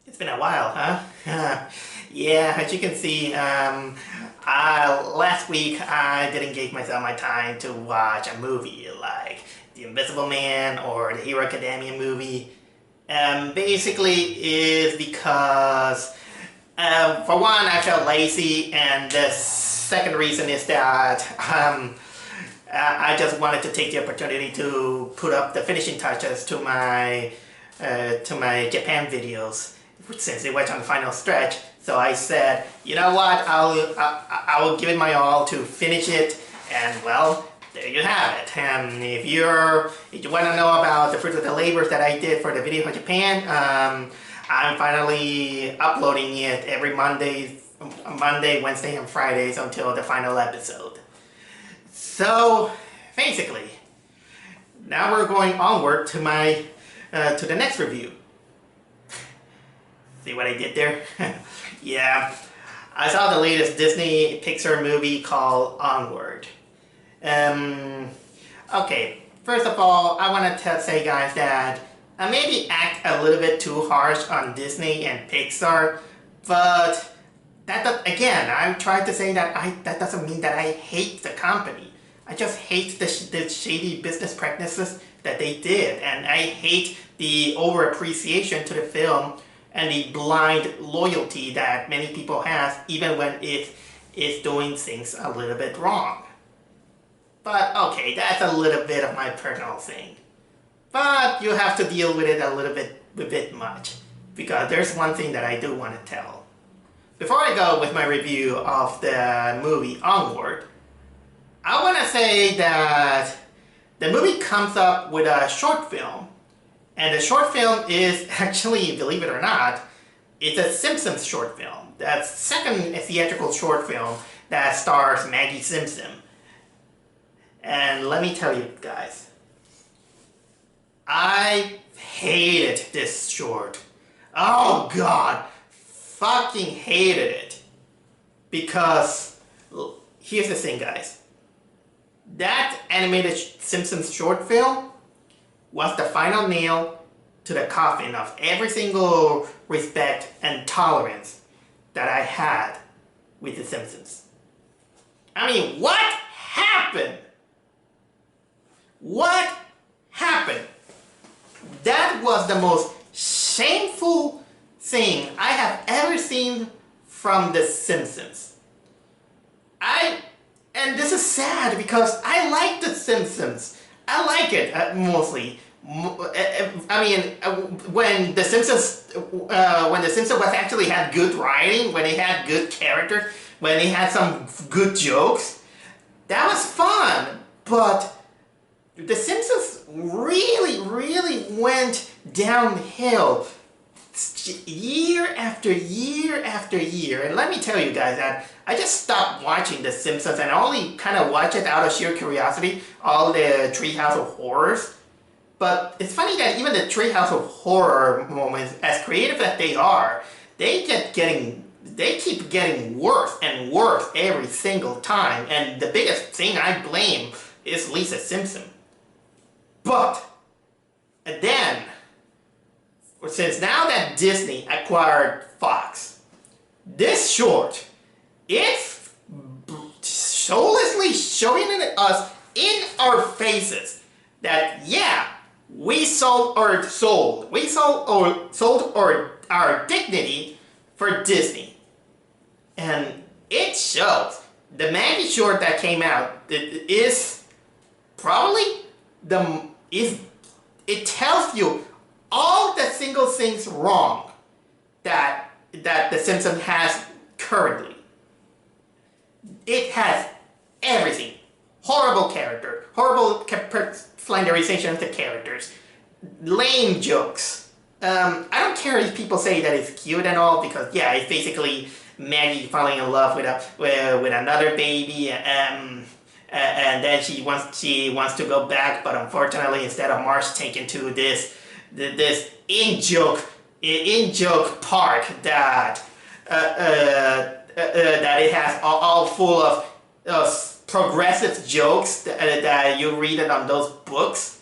It's been a while, huh? Yeah, as you can see, last week I didn't give myself my time to watch a movie like The Invisible Man or the Hero Academia movie. Basically is because, for one, I felt lazy, and the second reason is that I just wanted to take the opportunity to put up the finishing touches to my Japan videos since they went on the final stretch. So I said, you know what, I will give it my all to finish it, and well, there you have it. And if you want to know about the fruits of the labors that I did for the video for Japan, I'm finally uploading it every Monday, Wednesday, and Fridays until the final episode. So basically, now we're going onward to my to the next review. See what I did there? Yeah, I saw the latest Disney Pixar movie called Onward. Okay, first of all, I want to say, guys, that I maybe act a little bit too harsh on Disney and Pixar, but again, I'm trying to say that that doesn't mean that I hate the company. I just hate the shady business practices that they did, and I hate the over-appreciation to the film and the blind loyalty that many people have, even when it is doing things a little bit wrong. But okay, that's a little bit of my personal thing. But you have to deal with it a bit much, because there's one thing that I do want to tell. Before I go with my review of the movie Onward, I want to say that the movie comes up with a short film, and the short film is actually, believe it or not, it's a Simpsons short film. That's the second theatrical short film that stars Maggie Simpson. And let me tell you guys, I hated this short. Oh god, fucking hated it. Because, here's the thing, guys. That animated Simpsons short film was the final nail to the coffin of every single respect and tolerance that I had with The Simpsons. I mean, what happened? What happened? That was the most shameful thing I have ever seen from The Simpsons. And this is sad because I like The Simpsons. I like it mostly. I mean, when The Simpsons was actually had good writing, when they had good characters, when they had some good jokes, that was fun. But The Simpsons really went downhill year after year after year. And let me tell you guys that I just stopped watching The Simpsons and only kind of watch it out of sheer curiosity, all the Treehouse of Horrors. But it's funny that even the Treehouse of Horror moments, as creative as they are, they keep getting worse and worse every single time. And the biggest thing I blame is Lisa Simpson. But then, since now that Disney acquired Fox, this short, it's soullessly showing us in our faces that, yeah, we sold our dignity for Disney. And it shows. The Maggie short that came out is probably it tells you all the single things wrong that The Simpsons has currently. It has everything. Horrible character, horrible slenderization of the characters, lame jokes. I don't care if people say that it's cute and all, because yeah, it's basically Maggie falling in love with another baby, and then she wants to go back, but unfortunately, instead of Marge taken to this in-joke park that it has all full of progressive jokes that you read it on those books,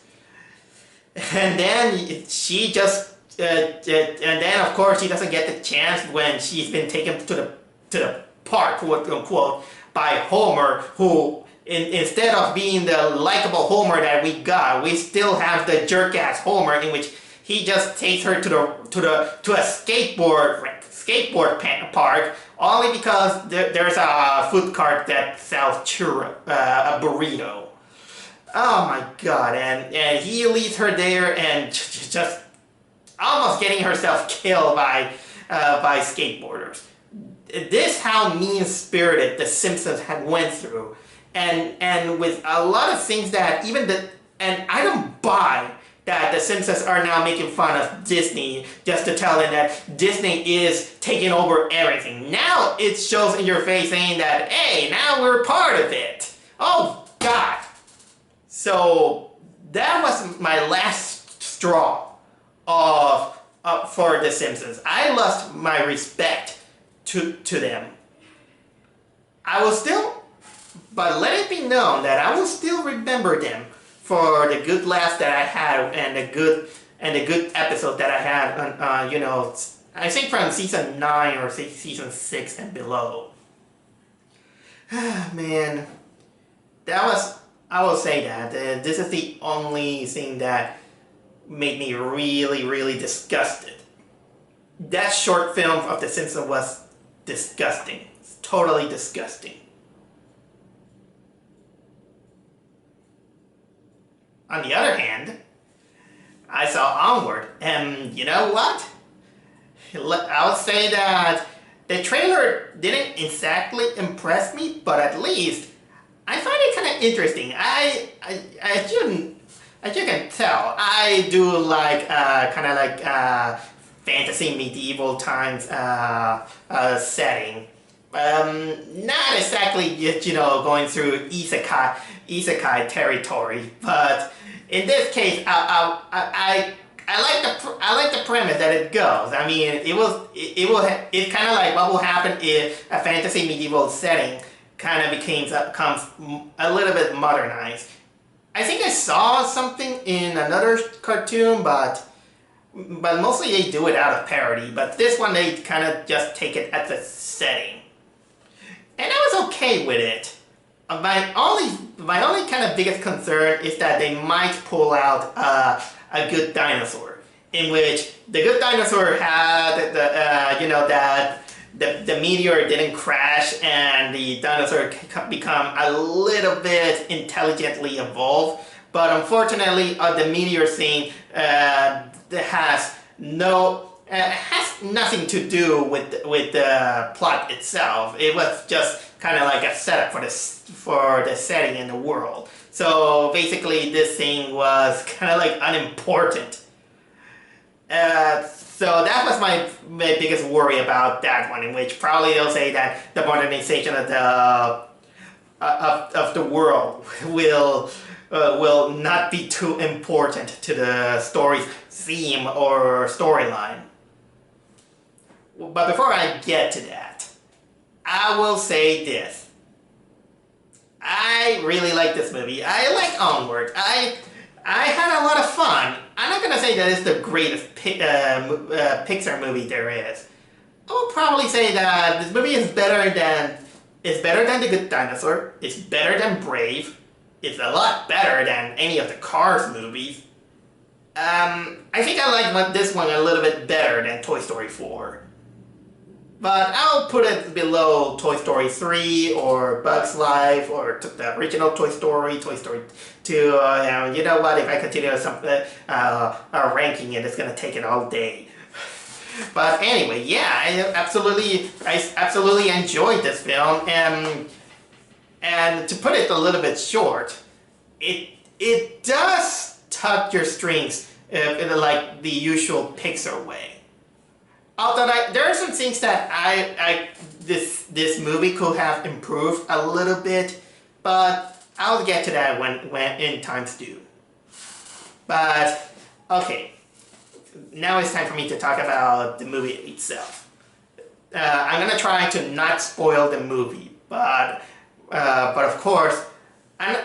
and then she just and then of course she doesn't get the chance when she's been taken to the park, quote unquote, by Homer, who instead of being the likable Homer that we got, we still have the jerk ass Homer, in which he just takes her to a skateboard park only because there's a food cart that sells a burrito. Oh my god, and he leaves her there and just almost getting herself killed by skateboarders. This how mean-spirited the Simpsons had went through, and with a lot of things that and I don't buy that the Simpsons are now making fun of Disney just to tell them that Disney is taking over everything. Now it shows in your face saying that, hey, now we're part of it. Oh god. So that was my last straw for the Simpsons. I lost my respect to them. I will still, but let it be known that I will still remember them for the good laughs that I had and the good episode that I had on I think from season 9 or season 6 and below. Man, I will say that this is the only thing that made me really, really disgusted. That short film of The Simpsons was disgusting. It's totally disgusting. On the other hand, I saw Onward, and you know what? I'll say that the trailer didn't exactly impress me, but at least I find it kind of interesting. As you can tell, I do like kind of like fantasy medieval times setting. Not exactly going through isekai territory, but in this case, I like the premise that it goes. I mean, it's kind of like what will happen if a fantasy medieval setting kind of becomes a little bit modernized. I think I saw something in another cartoon, but mostly they do it out of parody. But this one, they kind of just take it as a setting, and I was okay with it. My only kind of biggest concern is that they might pull out a good dinosaur, in which the good dinosaur had that the meteor didn't crash and the dinosaur become a little bit intelligently evolved. But unfortunately, the meteor scene has nothing to do with the plot itself. It was just kind of like a setup for the setting in the world. So basically, this thing was kind of like unimportant. So that was my biggest worry about that one, in which probably they'll say that the modernization of the world will not be too important to the story's theme or storyline. But before I get to that, I will say this. I really like this movie. I like Onward. I had a lot of fun. I'm not gonna say that it's the greatest Pixar movie there is. I will probably say that this movie is better than The Good Dinosaur. It's better than Brave. It's a lot better than any of the Cars movies. I think I like this one a little bit better than Toy Story 4. But I'll put it below Toy Story 3 or Bugs Life or the original Toy Story 2. You know what? If I continue ranking it, it's going to take it all day. But anyway, yeah, I absolutely enjoyed this film, and to put it a little bit short, it does tug your strings in like the usual Pixar way. Although there are some things that this movie could have improved a little bit, but I'll get to that when in time's due. But okay, now it's time for me to talk about the movie itself. I'm gonna try to not spoil the movie, but of course, I'm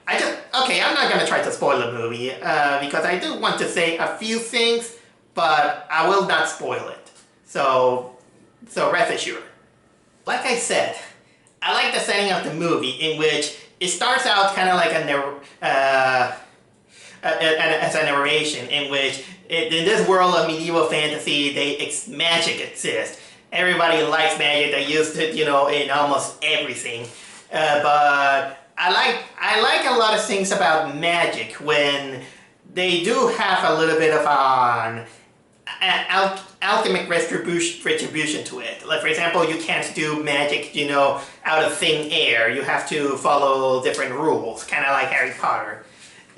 not gonna try to spoil the movie because I do want to say a few things. but I will not spoil it. So rest assured. Like I said, I like the setting of the movie in which it starts out kind of like as a narration in which in this world of medieval fantasy, magic exists. Everybody likes magic. They use it, in almost everything. But I like a lot of things about magic when they do have a little bit of an alchemic retribution to it. Like, for example, you can't do magic, out of thin air. You have to follow different rules, kind of like Harry Potter.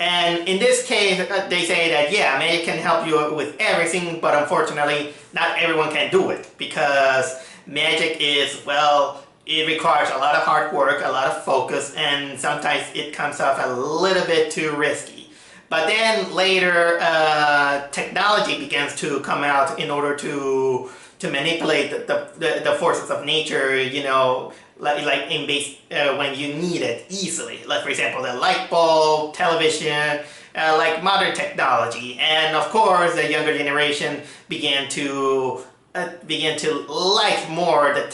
And in this case, they say that, yeah, magic can help you with everything, but unfortunately, not everyone can do it. Because magic is, well, it requires a lot of hard work, a lot of focus, and sometimes it comes off a little bit too risky. But then later, technology begins to come out in order to manipulate the forces of nature, like in base when you need it easily. Like, for example, the light bulb, television, like modern technology. And of course, the younger generation began to like more the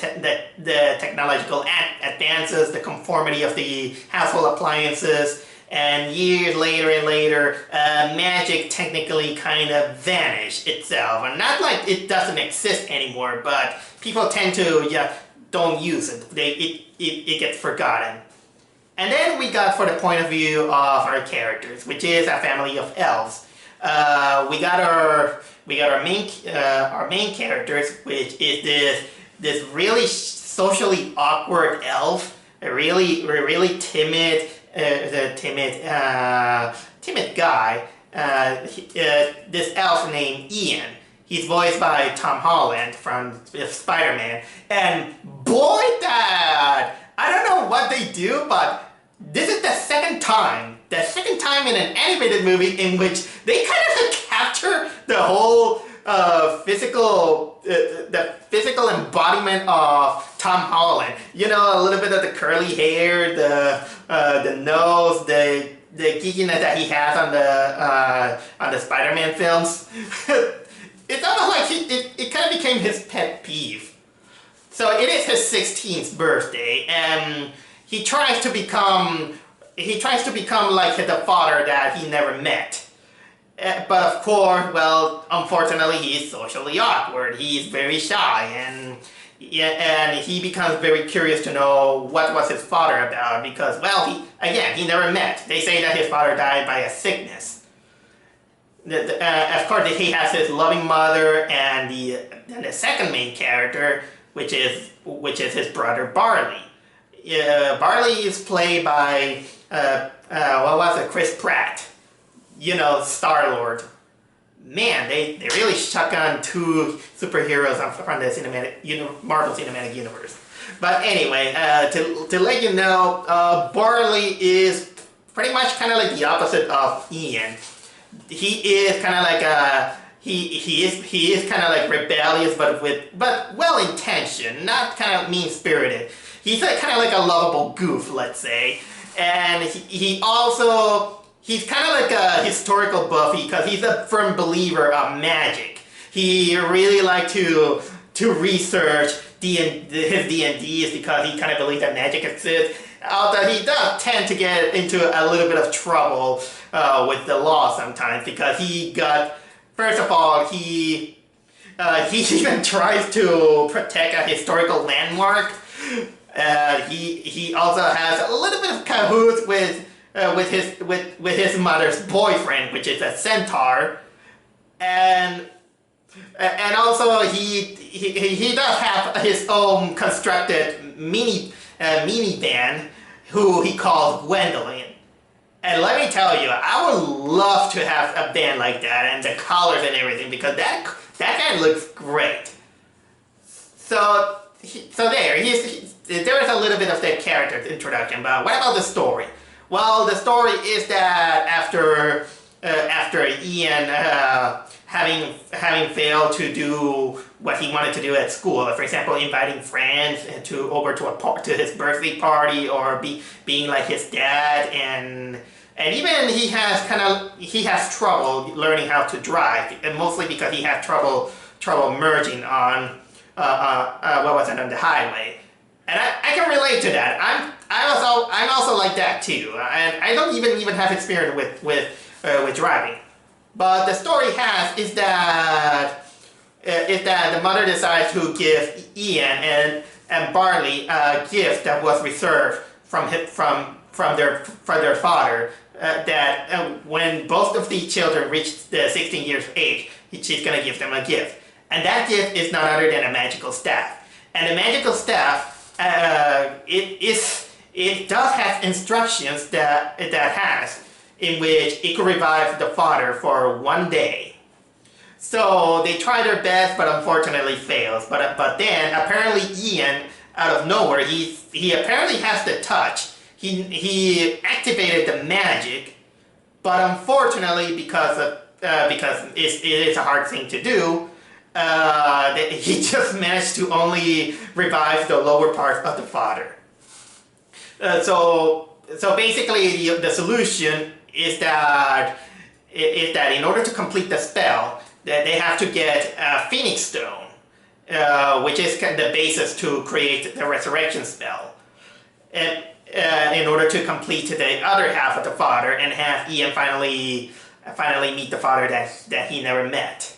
technological advances, the conformity of the household appliances. And years later and later, magic technically kind of vanished itself. And not like it doesn't exist anymore, but people tend to don't use it. It gets forgotten. And then we got for the point of view of our characters, which is a family of elves. We got our main characters, which is this really socially awkward elf, a really timid timid guy. This elf named Ian. He's voiced by Tom Holland from Spider-Man. And boy, I don't know what they do, but this is the second time in an animated movie in which they kind of capture the whole the physical embodiment of Tom Holland. A little bit of the curly hair, the nose, the geekiness that he has on the Spider-Man films. It's almost like it kind of became his pet peeve. So it is his 16th birthday, and he tries to become like the father that he never met. But of course, well, unfortunately, he is socially awkward. He is very shy, and he becomes very curious to know what was his father about because, well, he never met. They say that his father died by a sickness. Of course, he has his loving mother and the second main character, which is his brother Barley. Barley is played by Chris Pratt. Star-Lord. Man, they really stuck on two superheroes from the Marvel Cinematic Universe. But anyway, to let you know, Barley is pretty much kind of like the opposite of Ian. He is kind of like he is kind of like rebellious, but well intentioned, not kind of mean spirited. He's kind of like a lovable goof, let's say, and he's kind of like a historical buff because he's a firm believer of magic. He really likes to research his D&Ds because he kind of believes that magic exists. Although he does tend to get into a little bit of trouble with the law sometimes because first of all, he even tries to protect a historical landmark. He also has a little bit of cahoots with his mother's boyfriend, which is a centaur, and also he does have his own constructed mini band who he calls Gwendolyn. And let me tell you, I would love to have a band like that and the colors and everything because that band looks great. So there is a little bit of the character introduction. But what about the story? Well, the story is that after Ian having failed to do what he wanted to do at school, for example, inviting friends over to his birthday party or being like his dad and and even he has trouble learning how to drive, and mostly because he has trouble merging on what was it, on the highway. And I can relate to that. I'm also like that too, and I don't even have experience with driving. But the story is that the mother decides to give Ian and Barley a gift that was reserved from their father. That when both of the children reach the 16 years of age, she's gonna give them a gift, and that gift is none other than a magical staff. And the magical staff, it does have instructions that has in which it could revive the father for 1 day. So they try their best, but unfortunately fails. But then apparently Ian, out of nowhere, he apparently has the touch. He activated the magic, but unfortunately because it is a hard thing to do, he just managed to only revive the lower part of the father. So basically the solution is that in order to complete the spell, that they have to get a phoenix stone, which is kind of the basis to create the resurrection spell, and in order to complete the other half of the father and have Ian finally meet the father that he never met.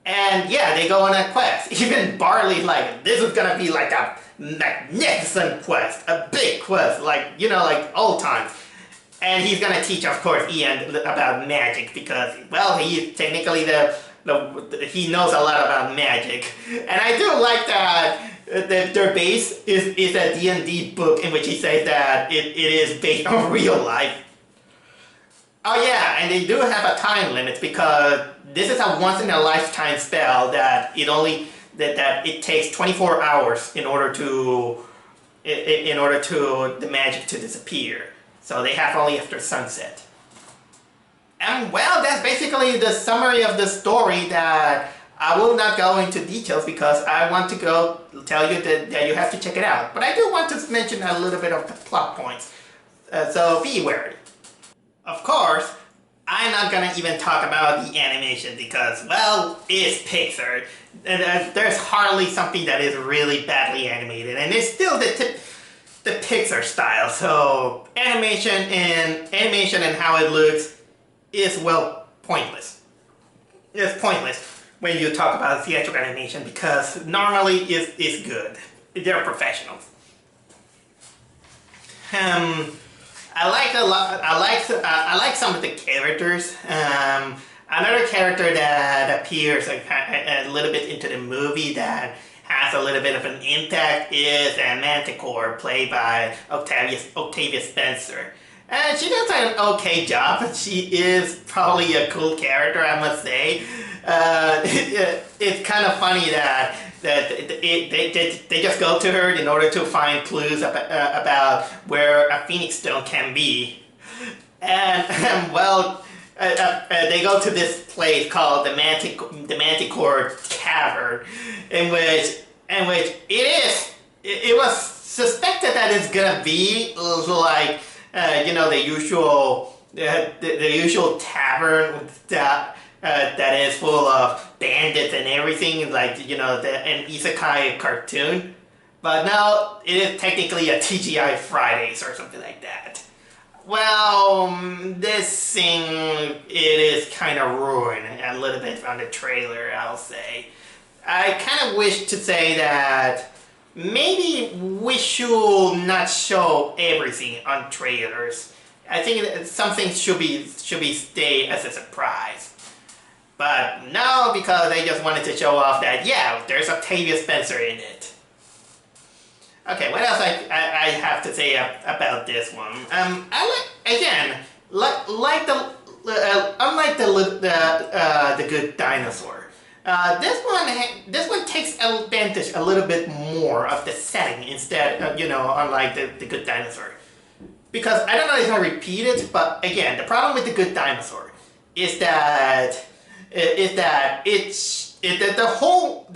And yeah, they go on a quest. Even Barley's like, this is gonna be like a magnificent quest, a big quest, like, you know, like old times. And he's gonna teach, of course, Ian about magic because, well, he's technically he knows a lot about magic. And I do like that their base is a D&D book in which he says that it is based on real life. Oh yeah, and they do have a time limit because this is a once-in-a-lifetime spell that it takes 24 hours in order to the magic to disappear. So they have only after sunset. And well, that's basically the summary of the story. That I will not go into details because I want to go tell you that you have to check it out. But I do want to mention a little bit of the plot points. So be wary. Of course, I'm not gonna even talk about the animation because, well, it's Pixar. There's hardly something that is really badly animated, and it's still the Pixar style. So animation and how it looks is, well, pointless. It's pointless when you talk about theatrical animation because normally it's good. They're professionals. I like some of the characters. Another character that appears a little bit into the movie that has a little bit of an impact is Manticore, played by Octavia Spencer. And she does an okay job, but she is probably a cool character, I must say. It's kind of funny that they just go to her in order to find clues about where a phoenix stone can be. And well, they go to this place called the Manticore Cavern, in which it was suspected that it's gonna be like you know, the usual tavern that is full of bandits and everything, like, you know, an isekai cartoon. But no, it is technically a TGI Fridays or something like that. Well, this thing, it is kind of ruined a little bit from the trailer, I'll say. I kind of wish to say that maybe we should not show everything on trailers. I think that some things should be stay as a surprise. But no, because they just wanted to show off that, yeah, there's Octavia Spencer in it. Okay, what else I have to say about this one? Unlike the Good Dinosaur, this one takes advantage a little bit more of the setting instead of, you know, unlike the Good Dinosaur. Because I don't know if I repeat it, but again, the problem with the Good Dinosaur is that the whole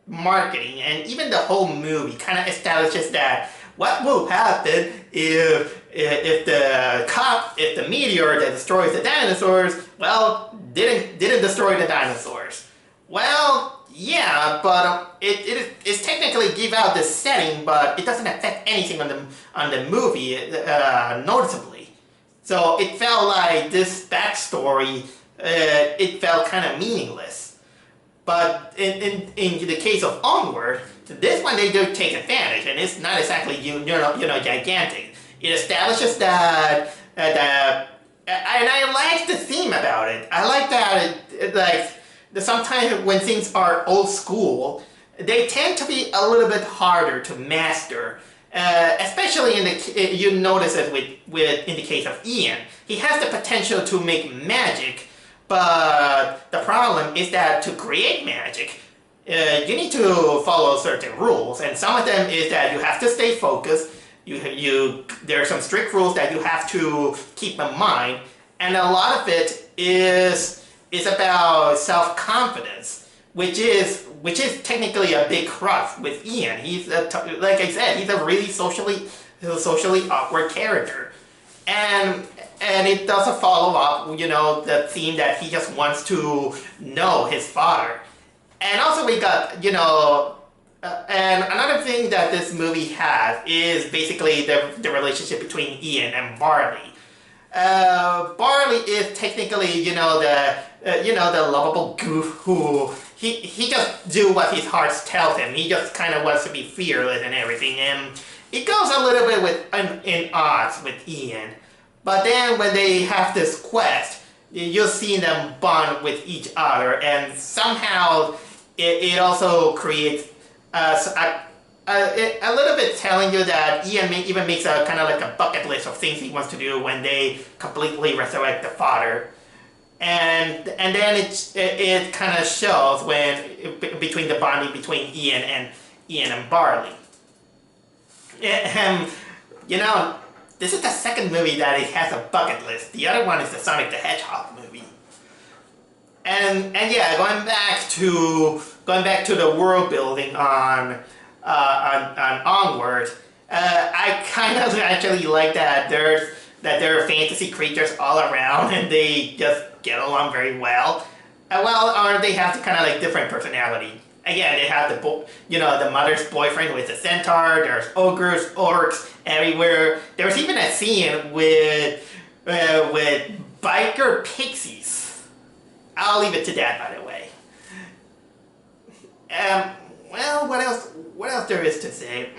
marketing and even the whole movie kind of establishes that what will happen if the meteor that destroys the dinosaurs, well, didn't destroy the dinosaurs? Well, yeah, but it's technically give out the setting, but it doesn't affect anything on the movie noticeably. So it felt like this backstory, it felt kind of meaningless. But in the case of Onward, this one they do take advantage, and it's not exactly gigantic. It establishes that and I like the theme about it. I like that sometimes when things are old school, they tend to be a little bit harder to master. Especially you notice it in the case of Ian. He has the potential to make magic, but the problem is that to create magic, you need to follow certain rules, and some of them is that you have to stay focused. There are some strict rules that you have to keep in mind, and a lot of it is about self-confidence, which is technically a big crux with Ian. He's like I said, he's a really socially awkward character, and it doesn't follow up, the theme that he just wants to know his father. And also we got, and another thing that this movie has is basically the relationship between Ian and Barley. Barley is technically, the lovable goof who he just do what his heart tells him. He just kind of wants to be fearless and everything, and it goes a little bit in odds with Ian. But then when they have this quest, you'll see them bond with each other, and somehow it also creates a little bit telling you that Ian even makes a kind of like a bucket list of things he wants to do when they completely resurrect the father, and then it kind of shows between the bonding between Ian and Barley. This is the second movie that it has a bucket list. The other one is the Sonic the Hedgehog movie. And yeah, going back to the world building on Onward, I kind of actually like that there are fantasy creatures all around and they just get along very well. Or they have kind of like different personality. Again, they have the mother's boyfriend who is a centaur. There's ogres, orcs everywhere. There's even a scene with biker pixies. I'll leave it to that, by the way. Well, what else there is to say?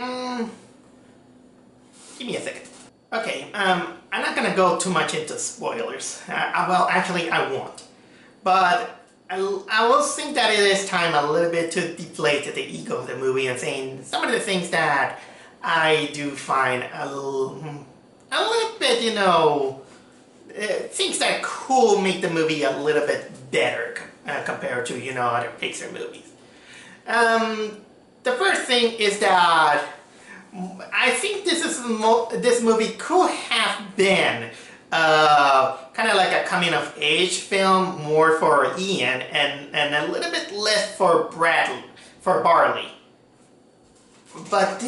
Give me a second. Okay, I'm not gonna go too much into spoilers. Well, actually, I won't. But I will think that it is time a little bit to deflate the ego of the movie and saying some of the things that I do find a little bit, things that could make the movie a little bit better compared to, other Pixar movies. The first thing is that I think this movie could have been kind of like a coming-of-age film, more for Ian, and a little bit less for Barley. But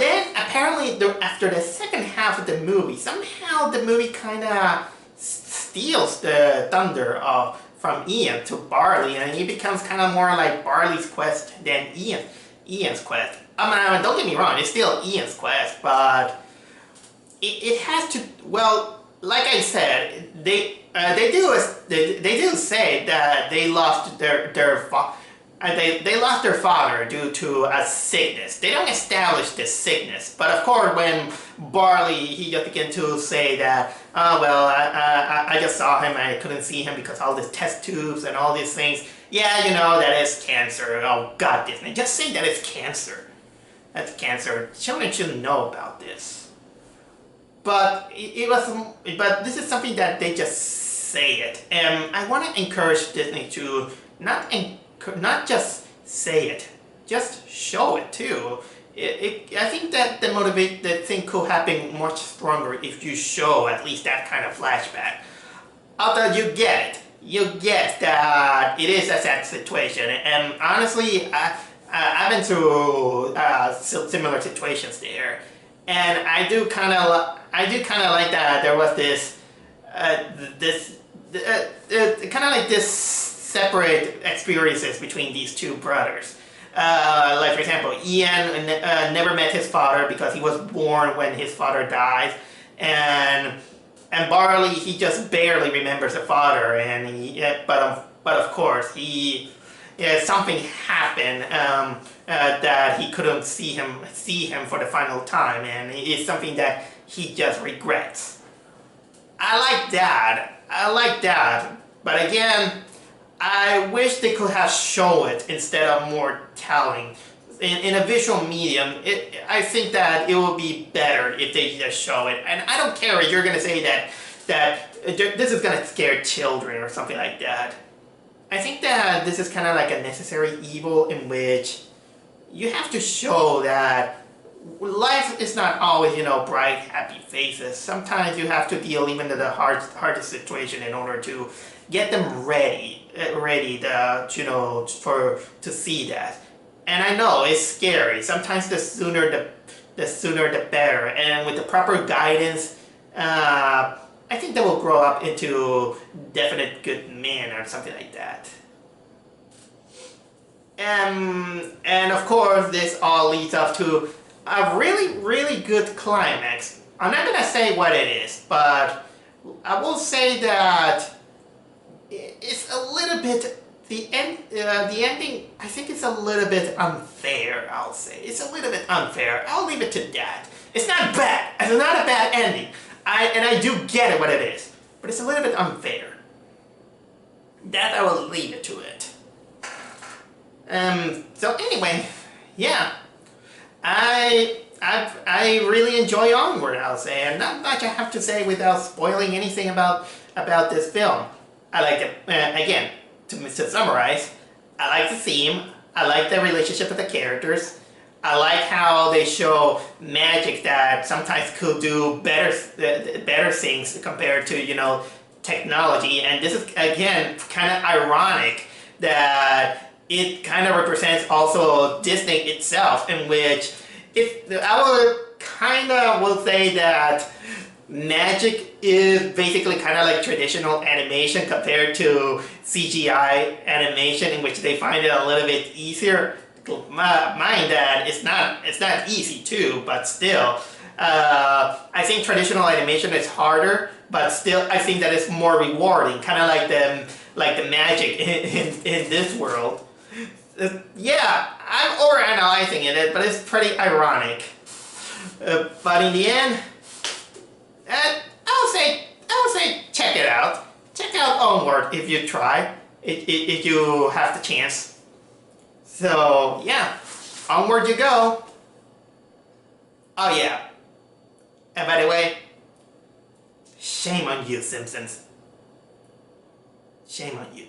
then apparently after the second half of the movie, somehow the movie kind of steals the thunder from Ian to Barley, and it becomes kind of more like Barley's quest than Ian's quest. I mean, don't get me wrong, it's still Ian's quest, but it has to, well, like I said, they do say that they lost they lost their father due to a sickness. They don't establish the sickness, but of course when Barley, he just began to say that, I just saw him, I couldn't see him because all these test tubes and all these things. Yeah, that is cancer. Oh God, Disney, just say that it's cancer. That's cancer. Children should know about this. But but this is something that they just say it, and I want to encourage Disney to not just say it, just show it too. I think that the thing could happen much stronger if you show at least that kind of flashback. Although you get that it is a sad situation, and honestly, I've been through similar situations there. and I do kind of like that there was this kind of like this separate experiences between these two brothers. Like for example, Ian never met his father because he was born when his father dies, and Barley, he just barely remembers the father, and but of course he something happened that he couldn't see him for the final time, and it's something that he just regrets. I like that. I like that. But again, I wish they could have shown it instead of more telling. In a visual medium, I think that it would be better if they just show it. And I don't care if you're going to say that this is going to scare children or something like that. I think that this is kind of like a necessary evil in which you have to show that life is not always, bright, happy faces. Sometimes you have to deal even to the hardest situation in order to get them ready to see that. And I know it's scary. Sometimes the sooner the better. And with the proper guidance, I think they will grow up into definite good men or something like that. And of course, this all leads up to a really, really good climax. I'm not gonna say what it is, but I will say that it's a little bit the ending. I think it's a little bit unfair. I'll say it's a little bit unfair. I'll leave it to that. It's not bad. It's not a bad ending. I do get it what it is, but it's a little bit unfair. That I will leave it to it. So anyway, yeah, I really enjoy Onward, I'll say, and not much I have to say without spoiling anything about this film. I like it. Again, to summarize, I like the theme. I like the relationship with the characters. I like how they show magic that sometimes could do better things compared to technology. And this is again kind of ironic that it kind of represents also Disney itself, in which I will say that magic is basically kind of like traditional animation compared to CGI animation, in which they find it a little bit easier. Mind that it's not easy too, but still, I think traditional animation is harder, but still I think that it's more rewarding, kind of like the magic in this world. Yeah, I'm overanalyzing it, but it's pretty ironic. But in the end, I would say check it out. Check out Onward if you try, if you have the chance. So yeah, onward you go. Oh yeah, and by the way, shame on you, Simpsons. Shame on you.